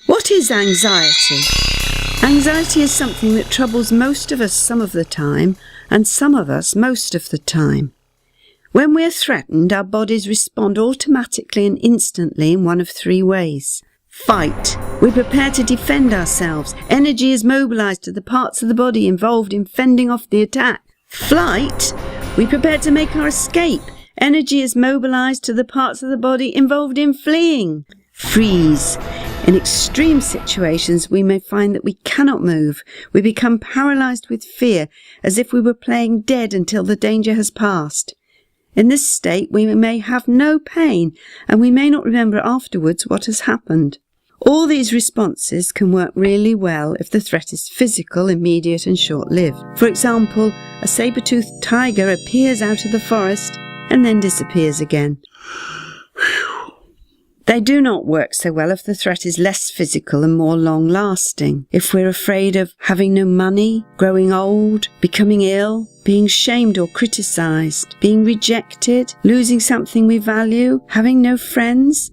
What is anxiety? Anxiety is something that troubles most of us some of the time, and some of us most of the time. When we're threatened, our bodies respond automatically and instantly in one of three ways. Fight. We prepare to defend ourselves. Energy is mobilized to the parts of the body involved in fending off the attack. Flight. We prepare to make our escape. Energy is mobilized to the parts of the body involved in fleeing. Freeze. In extreme situations, we may find that we cannot move. We become paralyzed with fear, as if we were playing dead until the danger has passed. In this state, we may have no pain, and we may not remember afterwards what has happened. All these responses can work really well if the threat is physical, immediate and short-lived. For example, a saber-toothed tiger appears out of the forest and then disappears again. They do not work so well if the threat is less physical and more long-lasting. If we're afraid of having no money, growing old, becoming ill, being shamed or criticised, being rejected, losing something we value, having no friends.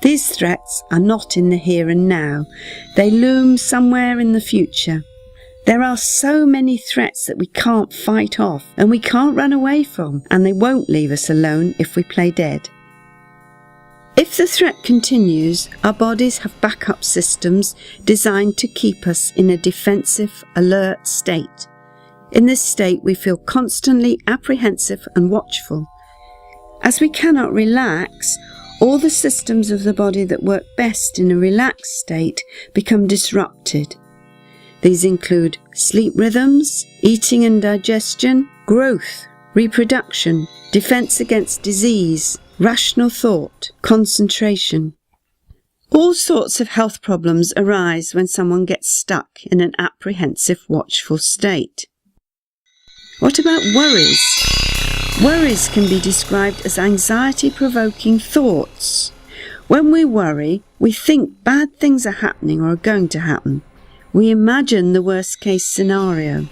These threats are not in the here and now. They loom somewhere in the future. There are so many threats that we can't fight off and we can't run away from, and they won't leave us alone if we play dead. If the threat continues, our bodies have backup systems designed to keep us in a defensive, alert state. In this state, we feel constantly apprehensive and watchful. As we cannot relax, all the systems of the body that work best in a relaxed state become disrupted. These include sleep rhythms, eating and digestion, growth, reproduction, defense against disease, rational thought, concentration. All sorts of health problems arise when someone gets stuck in an apprehensive, watchful state. What about worries? Worries can be described as anxiety-provoking thoughts. When we worry, we think bad things are happening or are going to happen. We imagine the worst-case scenario.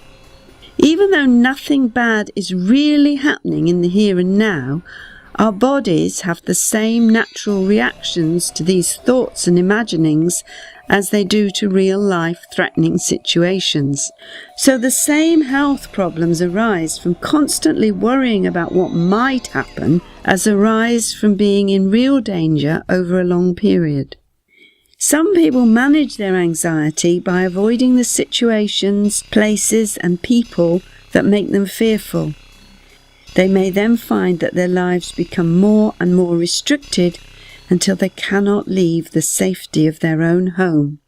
Even though nothing bad is really happening in the here and now, our bodies have the same natural reactions to these thoughts and imaginings as they do to real-life threatening situations. So the same health problems arise from constantly worrying about what might happen as arise from being in real danger over a long period. Some people manage their anxiety by avoiding the situations, places and people that make them fearful. They may then find that their lives become more and more restricted until they cannot leave the safety of their own home.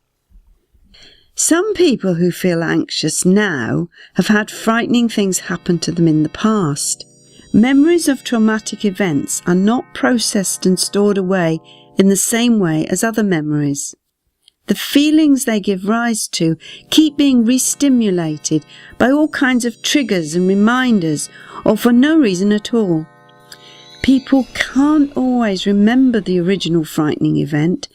Some people who feel anxious now have had frightening things happen to them in the past. Memories of traumatic events are not processed and stored away in the same way as other memories. The feelings they give rise to keep being re-stimulated by all kinds of triggers and reminders, or for no reason at all. People can't always remember the original frightening event,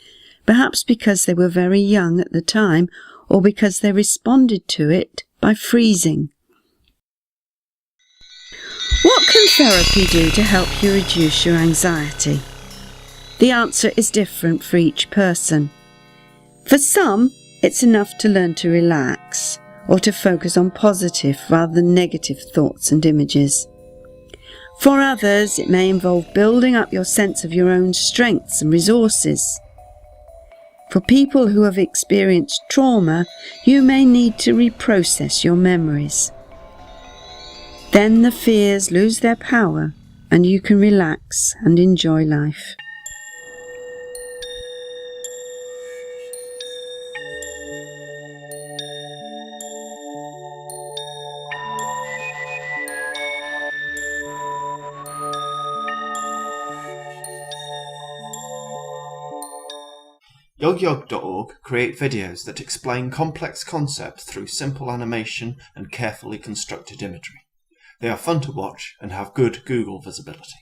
perhaps because they were very young at the time, or because they responded to it by freezing. What can therapy do to help you reduce your anxiety? The answer is different for each person. For some, it's enough to learn to relax, or to focus on positive rather than negative thoughts and images. For others, it may involve building up your sense of your own strengths and resources. For people who have experienced trauma, you may need to reprocess your memories. Then the fears lose their power and you can relax and enjoy life. YOGYOG.org create videos that explain complex concepts through simple animation and carefully constructed imagery. They are fun to watch and have good Google visibility.